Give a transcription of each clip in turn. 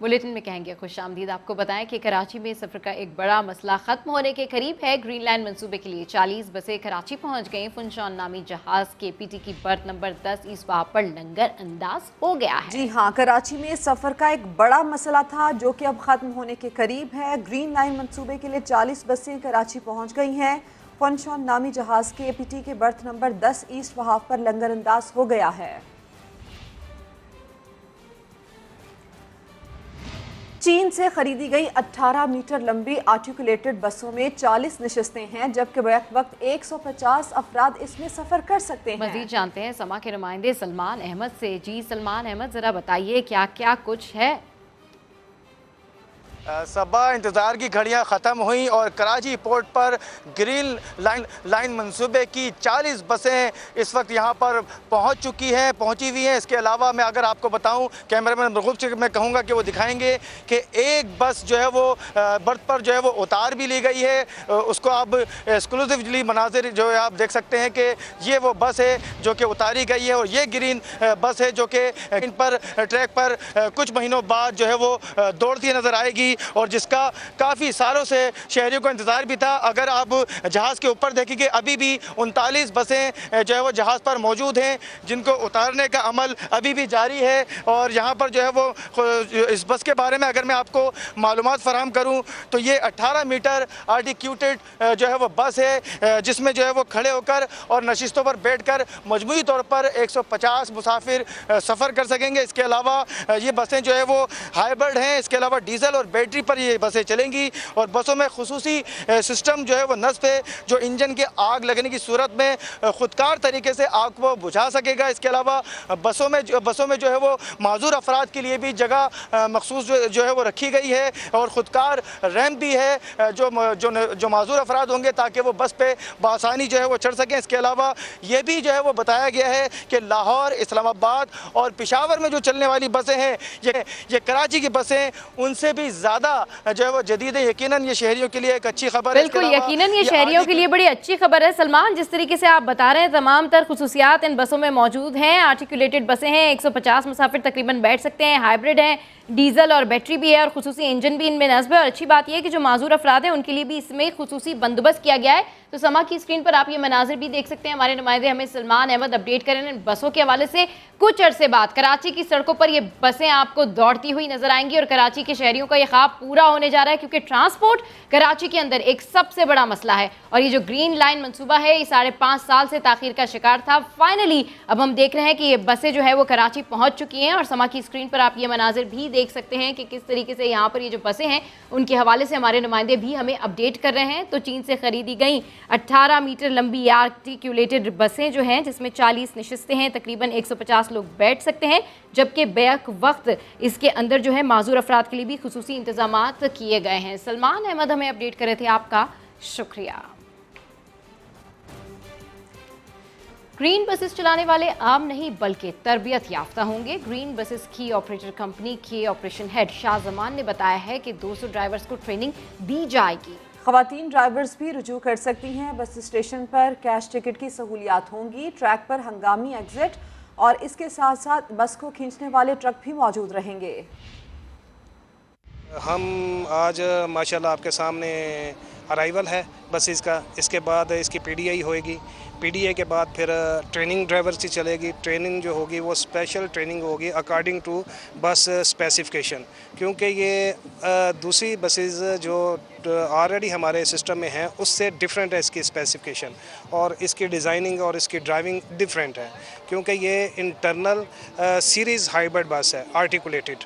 Bulletin में कहेंगे खुश आमदीद। आपको बताएं कि कराची में सफ़र का एक बड़ा मसला ख़त्म होने के करीब है। ग्रीन लाइन मंसूबे के लिए 40 बसें कराची पहुंच गईं। फुनशान नामी जहाज़ के पीटी की बर्थ नंबर 10 इस वहाँ पर लंगर अंदाज हो गया है। जी हाँ, कराची में सफ़र का एक बड़ा मसला था जो कि अब ख़त्म होने के करीब है। ग्रीन लाइन मंसूबे के लिए 40 बसें कराची पहुंच गई हैं। फुनशान नामी जहाज़ के पीटी के बर्थ नंबर 10 ईस्ट वहाफ पर लंगर अंदाज हो गया है। चीन से खरीदी गई 18 मीटर लंबी आर्टिकुलेटेड बसों में 40 नशस्तें हैं, जबकि बैक वक्त 150 अफराद इसमें सफ़र कर सकते हैं। मज़ीद जानते हैं समा के नुमाइंदे सलमान अहमद से। जी सलमान अहमद, ज़रा बताइए क्या क्या कुछ है। सबा इंतज़ार की घड़ियां ख़त्म हुई और कराची पोर्ट पर ग्रीन लाइन मंसूबे की 40 बसें इस वक्त यहां पर पहुंची हुई हैं। इसके अलावा मैं अगर आपको बताऊं, कैमरामैन मरगूब से मैं कहूंगा कि वो दिखाएंगे कि एक बस जो है वो बर्थ पर जो है वो उतार भी ली गई है। उसको आप एक्सक्लूसिवली मनाजिर जो है आप देख सकते हैं कि ये वो बस है जो कि उतारी गई है और ये ग्रीन बस है जो कि इन पर ट्रैक पर कुछ महीनों बाद जो है वो दौड़ती नज़र आएगी और जिसका काफ़ी सालों से शहरियों को इंतज़ार भी था। अगर आप जहाज़ के ऊपर देखेंगे अभी भी 39 बसें जो है वो जहाज़ पर मौजूद हैं, जिनको उतारने का अमल अभी भी जारी है। और यहाँ पर जो है वो इस बस के बारे में अगर मैं आपको मालूमात फराहम करूँ तो ये 18 मीटर आर्टिक्यूटेड जो है वो बस है, जिसमें जो है वो खड़े होकर और नशिस्तों पर बैठ कर मजमूई तौर पर 150 मुसाफिर सफ़र कर सकेंगे। इसके अलावा ये बसें जो है वो हाइब्रिड हैं। इसके अलावा डीजल और बैटरी पर ये बसें चलेंगी और बसों में खुसूसी सिस्टम जो है वो नस्ब है जो इंजन के आग लगने की सूरत में खुदकार तरीके से आग को बुझा सकेगा। इसके अलावा बसों में जो है वो माजूर अफराद के लिए भी जगह मखसूस जो है वो रखी गई है और ख़ुदकार रैंप भी है जो माजूर अफराद होंगे ताकि वो बस पे बआसानी जो है वो चढ़ सकें। इसके अलावा ये भी जो है वो बताया गया है कि लाहौर, इस्लामाबाद और पेशावर में जो चलने वाली बसें हैं ये कराची की बसें उनसे भी ज़्यादा जो है वो जदीद है। यकीनन ये शहरियों के लिए एक अच्छी खबर है। बिल्कुल, यकीनन ये शहरियों के लिए बड़ी अच्छी खबर है। सलमान, जिस तरीके से आप बता रहे हैं तमाम तर खुसूसियात इन बसों में मौजूद हैं। आर्टिकुलेटेड बसें हैं, 150 मुसाफिर तकरीबन बैठ सकते हैं, हाइब्रिड हैं, डीजल और बैटरी भी है और खुसूसी इंजन भी इनमें नस्ब है। और अच्छी बात यह है कि जो माजूर अफराद हैं उनके लिए भी इसमें खुसूसी बंदोबस्त किया गया है। तो समा की स्क्रीन पर आप ये मनाजिर भी देख सकते हैं। हमारे नुमाइंदे हमें सलमान अहमद अपडेट करें इन बसों के हवाले से। कुछ अरसे बाद कराची की सड़कों पर ये बसें आपको दौड़ती हुई नजर आएंगी और कराची के शहरियों का ये ख्वाब पूरा होने जा रहा है, क्योंकि ट्रांसपोर्ट कराची के अंदर एक सबसे बड़ा मसला है। और ये जो ग्रीन लाइन मंसूबा है ये 5.5 साल से ताखीर का शिकार था। फाइनली अब हम देख रहे हैं कि ये बसें जो है वो कराची पहुंच चुकी हैं और समा की स्क्रीन पर आप ये मनाजिर भी देख सकते हैं कि किस तरीके से यहाँ पर ये जो बसें हैं उनके हवाले से हमारे नुमाइंदे भी हमें अपडेट कर रहे हैं। तो चीन से खरीदी गई 18 मीटर लंबी आर्टिकुलेटेड बसें जो हैं, जिसमें 40 नशिस्तें हैं, तकरीबन 150 लोग बैठ सकते हैं, जबकि बैक वक्त इसके अंदर जो है माजूर अफराद के लिए भी खुसूसी इंतजामात किए गए हैं। सलमान अहमद हमें अपडेट कर रहे थे, आपका शुक्रिया। ग्रीन बसेस चलाने वाले आम नहीं बल्कि तरबियत याफ्ता होंगे। ग्रीन बसेस की ऑपरेटर कंपनी के ऑपरेशन हेड शाह जमान ने बताया है कि 200 ड्राइवर्स को ट्रेनिंग दी जाएगी। ख़वातीन ड्राइवर्स भी रुजू कर सकती हैं। बस स्टेशन पर कैश टिकट की सहूलियात होंगी। ट्रैक पर हंगामी एग्जिट और इसके साथ साथ बस को खींचने वाले ट्रक भी मौजूद रहेंगे। हम आज माशाल्लाह आपके सामने अराइवल है बसेस का। इसके बाद इसकी पीडीआई होएगी। पीडीए के बाद फिर ट्रेनिंग ड्राइवर से चलेगी। ट्रेनिंग जो होगी वो स्पेशल ट्रेनिंग होगी अकॉर्डिंग टू बस स्पेसिफिकेशन, क्योंकि ये दूसरी बसेस जो ऑलरेडी हमारे सिस्टम में हैं उससे डिफरेंट है इसकी स्पेसिफिकेशन और इसकी डिज़ाइनिंग और इसकी ड्राइविंग डिफरेंट है, क्योंकि ये इंटरनल सीरीज़ हाइब्रिड बस है आर्टिकुलेटेड,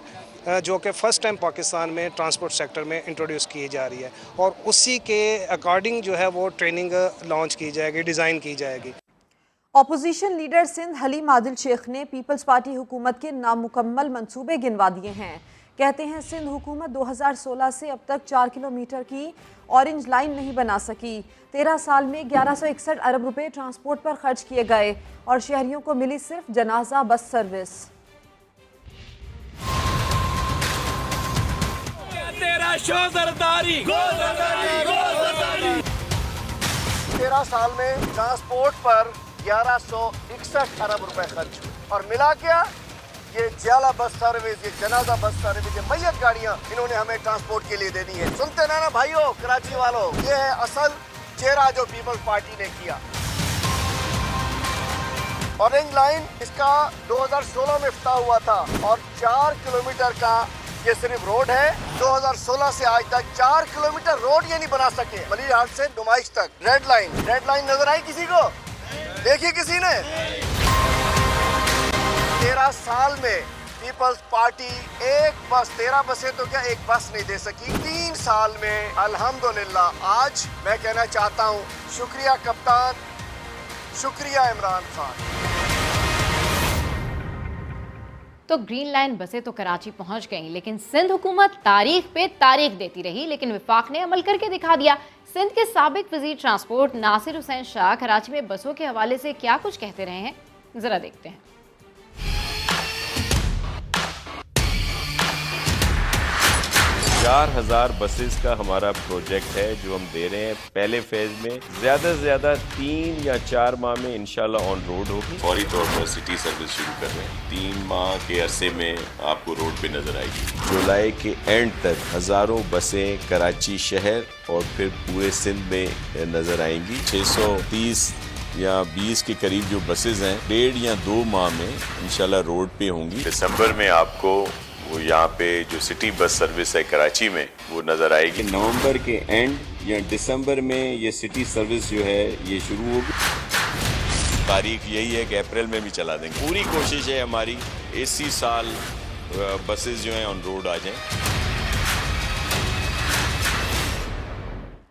जो कि फ़र्स्ट टाइम पाकिस्तान में ट्रांसपोर्ट सेक्टर में इंट्रोड्यूस की जा रही है और उसी के अकॉर्डिंग जो है वो ट्रेनिंग लॉन्च की जाएगी, डिज़ाइन की जाएगी। अपोजिशन लीडर सिंध हलीम आदिल शेख ने पीपल्स पार्टी हुकूमत के नामुकम्मल मंसूबे गिनवा दिए हैं। कहते हैं सिंध हुकूमत 2016 से अब तक 4 किलोमीटर की ऑरेंज लाइन नहीं बना सकी। 13 साल में 1161 अरब रुपए ट्रांसपोर्ट पर खर्च किए गए और शहरियों को मिली सिर्फ जनाजा बस सर्विस। 13 साल में ट्रांसपोर्ट पर 1161 अरब रुपए खर्च हुए और मिला क्या ये जियाला बस सर्विस, ये जनाजा बस सर्विस, ये मैयत गाड़ियाँ इन्होंने हमें ट्रांसपोर्ट के लिए दे दी है। सुनते ना भाइयों कराची वालों, ये है असल चेहरा जो पीपल्स पार्टी ने किया। ऑरेंज लाइन इसका 2016 में इफ्ताह हुआ था और 4 किलोमीटर का ये सिर्फ रोड है। 2016 से आज तक 4 किलोमीटर रोड ये नहीं बना सके। मलिर हाट से नुमाइश तक रेड लाइन नजर आई किसी को? देखिए किसी ने? 13 साल में पीपल्स पार्टी एक बस, 13 बसें तो क्या एक बस नहीं दे सकी। 3 साल में अल्हम्दुलिल्लाह आज मैं कहना चाहता हूँ शुक्रिया कप्तान, शुक्रिया इमरान खान। तो ग्रीन लाइन बसें तो कराची पहुंच गईं, लेकिन सिंध हुकूमत तारीख पे तारीख देती रही, लेकिन विफाक ने अमल करके दिखा दिया। सिंध के साबिक वजीर ट्रांसपोर्ट नासिर हुसैन शाह कराची में बसों के हवाले से क्या कुछ कहते रहे हैं, जरा देखते हैं। 4000 बसेस का हमारा प्रोजेक्ट है जो हम दे रहे हैं। पहले फेज में ज़्यादा से ज़्यादा 3 या 4 माह में इंशाल्लाह ऑन रोड होगी। फौरी तौर पर सिटी सर्विस शुरू कर रहे हैं। 3 माह के अरसे में आपको रोड पे नजर आएगी। जुलाई के एंड तक हज़ारों बसें कराची शहर और फिर पूरे सिंध में नजर आएंगी। 630 या 20 के करीब जो बसेस हैं 1.5 या 2 माह में इंशाल्लाह रोड पे होंगी। दिसंबर में आपको वो यहाँ पे जो सिटी बस सर्विस है कराची में वो नज़र आएगी। नवंबर के एंड या दिसंबर में ये सिटी सर्विस जो है ये शुरू होगी। तारीख यही है कि अप्रैल में भी चला देंगे। पूरी कोशिश है हमारी इसी साल बसेस जो हैं ऑन रोड आ जाएं।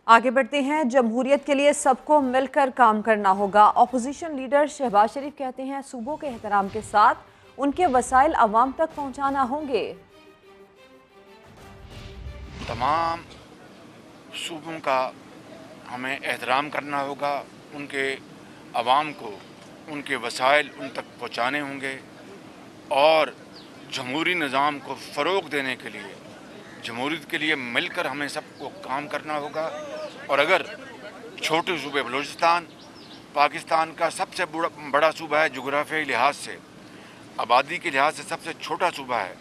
आगे बढ़ते हैं। जमहूरियत के लिए सबको मिलकर काम करना होगा। अपोजिशन लीडर शहबाज शरीफ कहते हैं सूबों के एहतराम के साथ उनके वसाइल अवाम तक पहुंचाना होंगे। तमाम सूबों का हमें एहतराम करना होगा, उनके अवाम को उनके वसाइल उन तक पहुंचाने होंगे और जमहूरी निज़ाम को फ़रोग़ देने के लिए, जमहूरियत के लिए मिलकर हमें सबको काम करना होगा। और अगर छोटे सूबे बलूचिस्तान पाकिस्तान का सबसे बड़ा सूबा है, जोग्राफियाई लिहाज से, आबादी के लिहाज से सबसे छोटा सूबा है,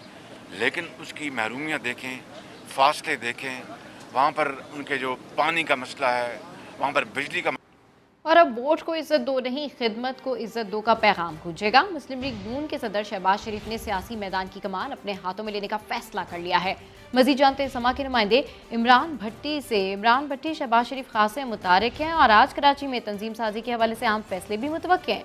लेकिन उसकी महरूमियाँ देखें, फासले देखें, वहाँ पर उनके जो पानी का मसला है, वहाँ पर बिजली का। और अब वोट को इज्जत दो नहीं, खिदमत को इज्जत दो का पैगाम गूंजेगा। मुस्लिम लीग नून के सदर शहबाज शरीफ ने सियासी मैदान की कमान अपने हाथों में लेने का फैसला कर लिया है। मजीद जानते हैं समा के नुमाइंदे इमरान भट्टी से। इमरान भट्टी, शहबाज शरीफ खासे मुतारिक हैं और आज कराची में तंजीम साजी के हवाले से अहम फैसले भी मुतवक्के हैं।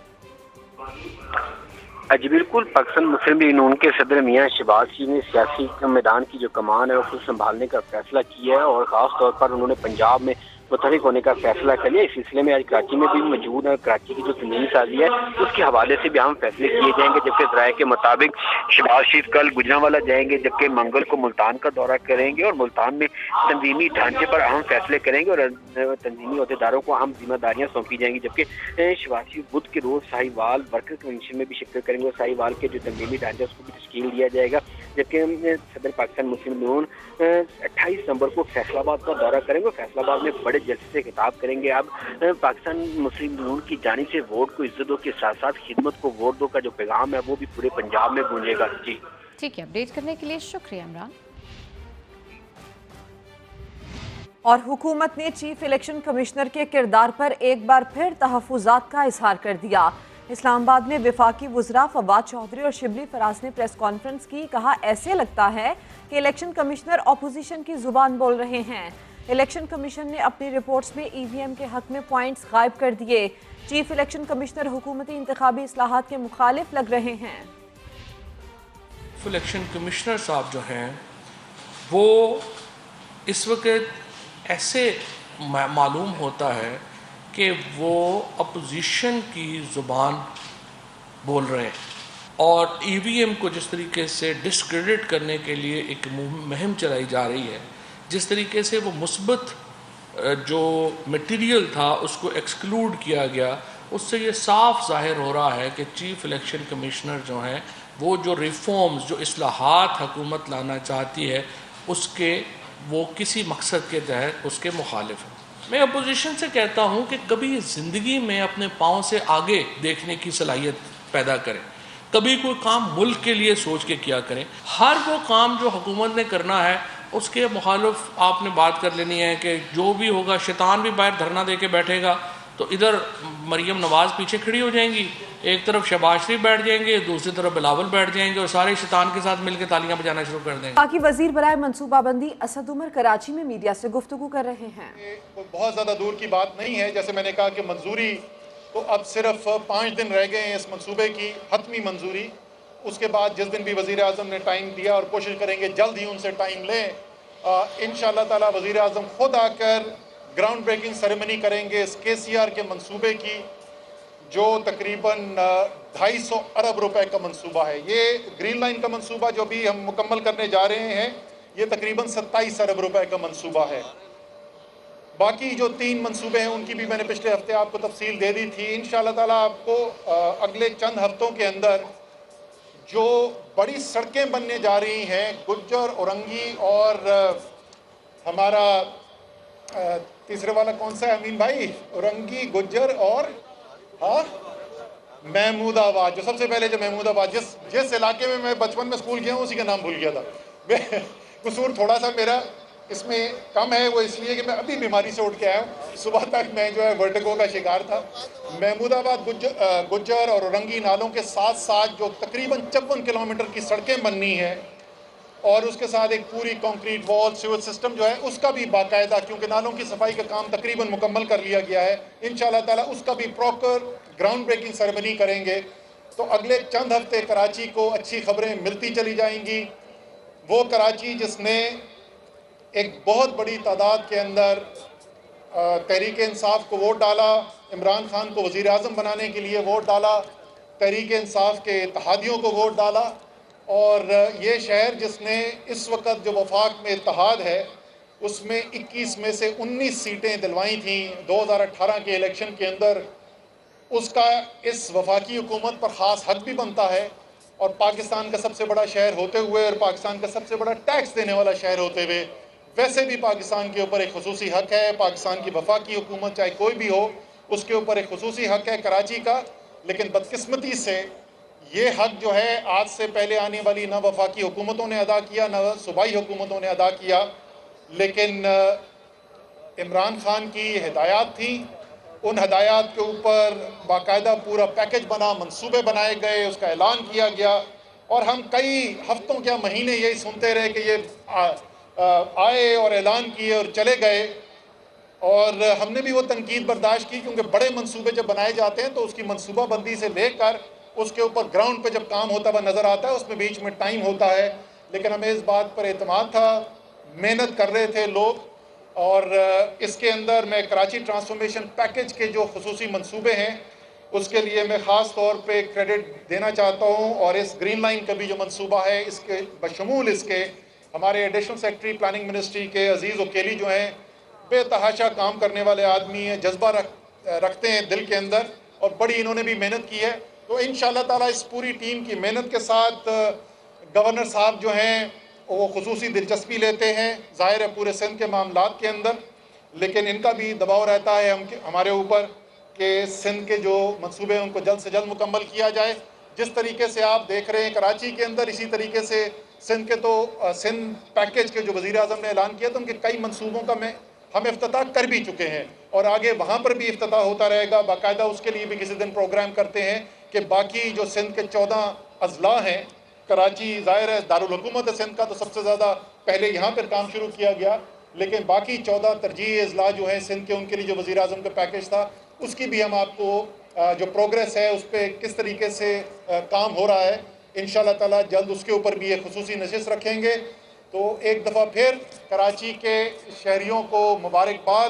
जी बिल्कुल, पाकिस्तान मुस्लिम लीग नून के सदर मियां शहबाज शरीफ ने सियासी मैदान की जो कमान है वो खुद संभालने का फैसला किया है और ख़ास तौर पर उन्होंने पंजाब में मुतहरिक होने का फैसला कर लिया। इस सिलसिले में आज कराची में भी मौजूद है। कराची की जो तंजीम साजी है उसके हवाले से भी अहम फैसले किए जाएंगे। जबकि ज़राए के मुताबिक शहबाज शरीफ कल गुजरांवाला जाएंगे, जबकि मंगल को मुल्तान का दौरा करेंगे और मुल्तान में तंजीमी ढांचे पर अहम फैसले करेंगे और तंजीमी अहदेदारों को अहम जिम्मेदारियाँ सौंपी जाएंगी। जबकि शहबाज शरीफ बुध के रोज़ साहिवाल वर्कर कन्वेंशन में भी शिरकत करेंगे और साहिवाल के जो तंजीमी ढांचा उसको भी तश्कील दिया जाएगा। जबकि सदर पाकिस्तान मुस्लिम नून 28 नवंबर को फैसलाबाद का दौरा करेंगे और फैसलाबाद में बड़े जलसे से खिताब करेंगे। अब पाकिस्तान मुस्लिम नून की जानिब से वोट को इज्जत दो के साथ साथ खिदमत को वोट दो का जो पैगाम है वो भी पूरे पंजाब में गूंजेगा। जी ठीक है, अपडेट करने के लिए शुक्रिया इमरान। और हुकूमत ने चीफ इलेक्शन कमिश्नर के किरदार पर एक बार फिर तहफ़्फ़ुज़ात का इजहार कर दिया। इस्लामाबाद में वफाकी वज़रा फवाद चौधरी और शिबली फराज ने प्रेस कॉन्फ्रेंस की। कहा, ऐसे लगता है कि इलेक्शन कमिश्नर अपोजिशन की जुबान बोल रहे हैं। इलेक्शन कमीशन ने अपनी रिपोर्ट्स में ईवीएम के हक में पॉइंट्स गायब कर दिए। चीफ इलेक्शन कमिश्नर हुकूमती इंतखाबी इस्लाहात के मुखालिफ लग रहे हैं। इलेक्शन कमिश्नर साहब जो हैं वो इस वक्त ऐसे मालूम होता है कि वो अपोजिशन की ज़ुबान बोल रहे हैं और ईवीएम को जिस तरीके से डिस्क्रेडिट करने के लिए एक मुहिम चलाई जा रही है, जिस तरीके से वो मुस्बत जो मटेरियल था उसको एक्सक्लूड किया गया, उससे ये साफ ज़ाहिर हो रहा है कि चीफ इलेक्शन कमिश्नर जो हैं वो जो रिफॉर्म्स, जो इस्लाहात हुकूमत लाना चाहती है उसके वो किसी मकसद के तहत उसके मुखालिफ हैं। मैं अपोजिशन से कहता हूँ कि कभी ज़िंदगी में अपने पाँव से आगे देखने की सलाहियत पैदा करें। کبھی کوئی کام ملک کے لیے سوچ کے کیا کریں. ہر وہ کام جو حکومت نے کرنا ہے اس کے مخالف آپ نے بات کر لینی ہے کہ جو بھی ہوگا شیطان بھی باہر دھرنا دے کے بیٹھے گا تو ادھر مریم نواز پیچھے کھڑی ہو جائیں گی, ایک طرف شہباز شریف بیٹھ جائیں گے, دوسری طرف بلاول بیٹھ جائیں گے اور سارے شیطان کے ساتھ مل کے تالیاں بجانا شروع کر دیں گے. باقی وزیر برائے منصوبہ بندی اسد عمر کراچی میں میڈیا سے گفتگو کر رہے ہیں. بہت زیادہ دور کی بات نہیں ہے. جیسے میں نے کہا کہ منظوری تو اب صرف 5 دن رہ گئے ہیں اس منصوبے کی حتمی منظوری. اس کے بعد جس دن بھی وزیر اعظم نے ٹائم دیا اور کوشش کریں گے جلد ہی ان سے ٹائم لیں, انشاءاللہ تعالی وزیر اعظم خود آ کر گراؤنڈ بریکنگ سیریمنی کریں گے اس KCR کے منصوبے کی, جو تقریباً 250 ارب روپے کا منصوبہ ہے. یہ گرین لائن کا منصوبہ جو بھی ہم مکمل کرنے جا رہے ہیں یہ تقریباً 27 ارب روپے کا منصوبہ ہے. باقی جو 3 منصوبے ہیں ان کی بھی میں نے پچھلے ہفتے آپ کو تفصیل دے دی تھی. انشاءاللہ تعالیٰ آپ کو اگلے چند ہفتوں کے اندر جو بڑی سڑکیں بننے جا رہی ہیں گجر, اورنگی اور ہمارا تیسرے والا کون سا ہے امین بھائی, اورنگی, گجر اور محمود آباد, جو سب سے پہلے جو محمود آباد جس علاقے میں بچپن میں اسکول گیا ہوں اسی کا نام بھول گیا تھا. قصور تھوڑا سا میرا اس میں کم ہے, وہ اس لیے کہ میں ابھی بیماری سے اٹھ کے آیا ہوں. صبح تک میں جو ہے ورٹیگو کا شکار تھا. محمود آباد, گجر اور اورنگی نالوں کے ساتھ ساتھ جو تقریباً 54 کلومیٹر کی سڑکیں بننی ہیں اور اس کے ساتھ ایک پوری کانکریٹ وال سیور سسٹم جو ہے اس کا بھی باقاعدہ, کیونکہ نالوں کی صفائی کا کام تقریباً مکمل کر لیا گیا ہے, انشاءاللہ تعالیٰ اس کا بھی پراپر گراؤنڈ بریکنگ سیریمنی کریں گے. تو اگلے چند ہفتے کراچی کو اچھی خبریں ملتی چلی جائیں گی. وہ کراچی جس نے ایک بہت بڑی تعداد کے اندر تحریک انصاف کو ووٹ ڈالا, عمران خان کو وزیر اعظم بنانے کے لیے ووٹ ڈالا, تحریک انصاف کے اتحادیوں کو ووٹ ڈالا, اور یہ شہر جس نے اس وقت جو وفاق میں اتحاد ہے اس میں 21 میں سے 19 سیٹیں دلوائی تھیں 2018 کے الیکشن کے اندر, اس کا اس وفاقی حکومت پر خاص حق بھی بنتا ہے. اور پاکستان کا سب سے بڑا شہر ہوتے ہوئے اور پاکستان کا سب سے بڑا ٹیکس دینے والا شہر ہوتے ہوئے ویسے بھی پاکستان کے اوپر ایک خصوصی حق ہے. پاکستان کی وفاقی حکومت چاہے کوئی بھی ہو اس کے اوپر ایک خصوصی حق ہے کراچی کا. لیکن بدقسمتی سے یہ حق جو ہے آج سے پہلے آنے والی نہ وفاقی حکومتوں نے ادا کیا نہ صوبائی حکومتوں نے ادا کیا, لیکن عمران خان کی ہدایات تھیں, ان ہدایات کے اوپر باقاعدہ پورا پیکج بنا, منصوبے بنائے گئے, اس کا اعلان کیا گیا, اور ہم کئی ہفتوں کیا مہینے یہی سنتے رہے کہ یہ آئے اور اعلان کیے اور چلے گئے. اور ہم نے بھی وہ تنقید برداشت کی, کیونکہ بڑے منصوبے جب بنائے جاتے ہیں تو اس کی منصوبہ بندی سے لے کر اس کے اوپر گراؤنڈ پہ جب کام ہوتا ہوا نظر آتا ہے اس میں بیچ میں ٹائم ہوتا ہے. لیکن ہمیں اس بات پر اعتماد تھا, محنت کر رہے تھے لوگ, اور اس کے اندر میں کراچی ٹرانسفارمیشن پیکج کے جو خصوصی منصوبے ہیں اس کے لیے میں خاص طور پہ کریڈٹ دینا چاہتا ہوں. اور اس گرین لائن کا بھی جو منصوبہ ہے اس کے بشمول اس کے ہمارے ایڈیشنل سیکرٹری پلاننگ منسٹری کے عزیز وکیلی جو ہیں بے تحاشا کام کرنے والے آدمی ہیں, جذبہ رکھتے ہیں دل کے اندر, اور بڑی انہوں نے بھی محنت کی ہے. تو انشاءاللہ تعالیٰ اس پوری ٹیم کی محنت کے ساتھ گورنر صاحب جو ہیں وہ خصوصی دلچسپی لیتے ہیں ظاہر ہے پورے سندھ کے معاملات کے اندر, لیکن ان کا بھی دباؤ رہتا ہے ہمارے اوپر کہ سندھ کے جو منصوبے ہیں ان کو جلد سے جلد مکمل کیا جائے. جس طریقے سے آپ دیکھ رہے ہیں کراچی کے اندر, اسی طریقے سے سندھ کے تو سندھ پیکج کے جو وزیر اعظم نے اعلان کیا تو ان کے کئی منصوبوں کا ہم افتتاح کر بھی چکے ہیں, اور آگے وہاں پر بھی افتتاح ہوتا رہے گا. باقاعدہ اس کے لیے بھی کسی دن پروگرام کرتے ہیں کہ باقی جو سندھ کے 14 اضلاع ہیں, کراچی ظاہر ہے دارالحکومت سندھ کا تو سب سے زیادہ پہلے یہاں پر کام شروع کیا گیا, لیکن باقی 14 ترجیحی اضلاع جو ہیں سندھ کے, ان کے لیے جو وزیر اعظم کا پیکج تھا اس کی بھی ہم آپ کو جو پروگریس ہے اس پہ کس طریقے سے کام ہو رہا ہے انشاءاللہ تعالیٰ جلد اس کے اوپر بھی ایک خصوصی نشست رکھیں گے. تو ایک دفعہ پھر کراچی کے شہریوں کو مبارکباد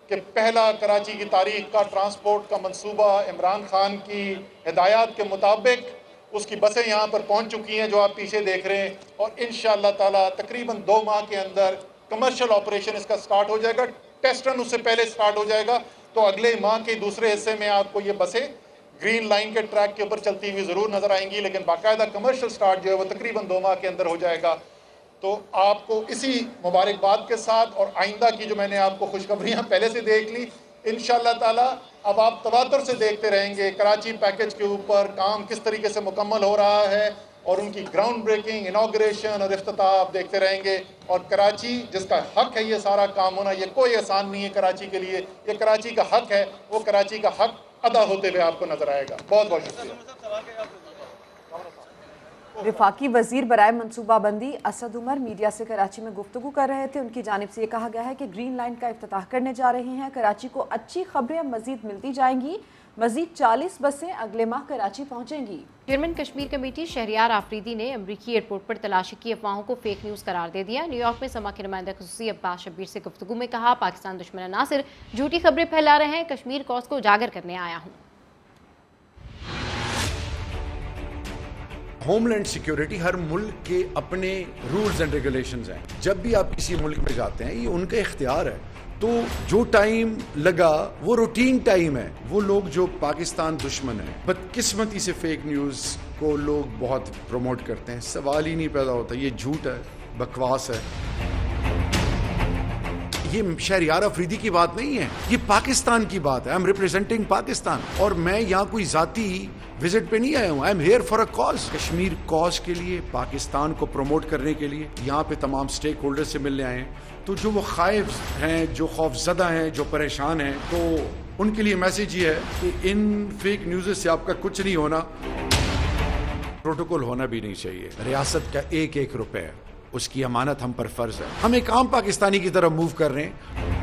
کہ پہلا کراچی کی تاریخ کا ٹرانسپورٹ کا منصوبہ عمران خان کی ہدایات کے مطابق اس کی بسیں یہاں پر پہنچ چکی ہیں جو آپ پیچھے دیکھ رہے ہیں, اور انشاءاللہ تعالیٰ تقریباً 2 ماہ کے اندر کمرشل آپریشن اس کا سٹارٹ ہو جائے گا. ٹیسٹ رن اس سے پہلے سٹارٹ ہو جائے گا, تو اگلے ماہ کے دوسرے حصے میں آپ کو یہ بسیں گرین لائن کے ٹریک کے اوپر چلتی ہوئی ضرور نظر آئیں گی, لیکن باقاعدہ کمرشل سٹارٹ جو ہے وہ تقریباً 2 ماہ کے اندر ہو جائے گا. تو آپ کو اسی مبارکباد کے ساتھ اور آئندہ کی جو میں نے آپ کو خوشخبریاں پہلے سے دیکھ لی, انشاءاللہ تعالیٰ अब आप तवातर से देखते रहेंगे कराची पैकेज के ऊपर काम किस तरीके से मुकम्मल हो रहा है और उनकी ग्राउंड ब्रेकिंग, इनॉग्रेशन और इफ्तिताह आप देखते रहेंगे। और कराची जिसका हक है ये सारा काम होना, ये कोई आसान नहीं है कराची के लिए, ये कराची का हक है, वो कराची का हक अदा होते हुए आपको नजर आएगा। बहुत बहुत शुक्रिया। वफाकी वजीर बराए मनसूबाबंदी असद उमर मीडिया से कराची में गुफ्तगू कर रहे थे। उनकी जानिब से ये कहा गया है कि ग्रीन लाइन का इफ्तिताह करने जा रहे हैं। कराची को अच्छी खबरें मजीद मिलती जाएंगी। मजीद 40 बसें अगले माह कराची पहुंचेंगी। चेयरमैन कश्मीर कमेटी शहरियार आफरीदी ने अमरीकी एयरपोर्ट पर तलाशी की अफवाहों को फेक न्यूज़ करार दे दिया। न्यूयॉर्क में समा के नुमाइंदा खुसूसी अब्बास शब्बीर से गुफ्तगू में कहा, पाकिस्तान दुश्मन अनासिर झूठी खबरें फैला रहे हैं, कश्मीर कॉज को उजागर करने आया हूँ। होमलैंड सिक्योरिटी, हर मुल्क के अपने रूल्स एंड रेगुलेशंस हैं। जब भी आप किसी मुल्क में जाते हैं ये उनका इख्तियार है, तो जो टाइम लगा वो रूटीन टाइम है। वो लोग जो पाकिस्तान दुश्मन है, बदकिस्मती से फेक न्यूज़ को लोग बहुत प्रमोट करते हैं, सवाल ही नहीं पैदा होता, ये झूठ है, बकवास है। ये शहरियार अफरीदी की बात नहीं है, ये पाकिस्तान की बात है। आई एम रिप्रेजेंटिंग पाकिस्तान और मैं यहाँ कोई जाती विजिट पे नहीं आया हूँ। I am here for a cause, Kashmir cause के लिए, पाकिस्तान को प्रमोट करने के लिए यहाँ पे तमाम स्टेक होल्डर से मिलने आए हैं। तो जो वो खाइफ हैं, जो खौफजदा हैं, जो परेशान हैं, तो उनके लिए मैसेज ये है कि इन फेक न्यूज़ से आपका कुछ नहीं होना, प्रोटोकॉल होना भी नहीं चाहिए। रियासत का एक एक रुपए उसकी अमानत हम पर फर्ज है। हम एक आम पाकिस्तानी की तरफ मूव कर रहे हैं।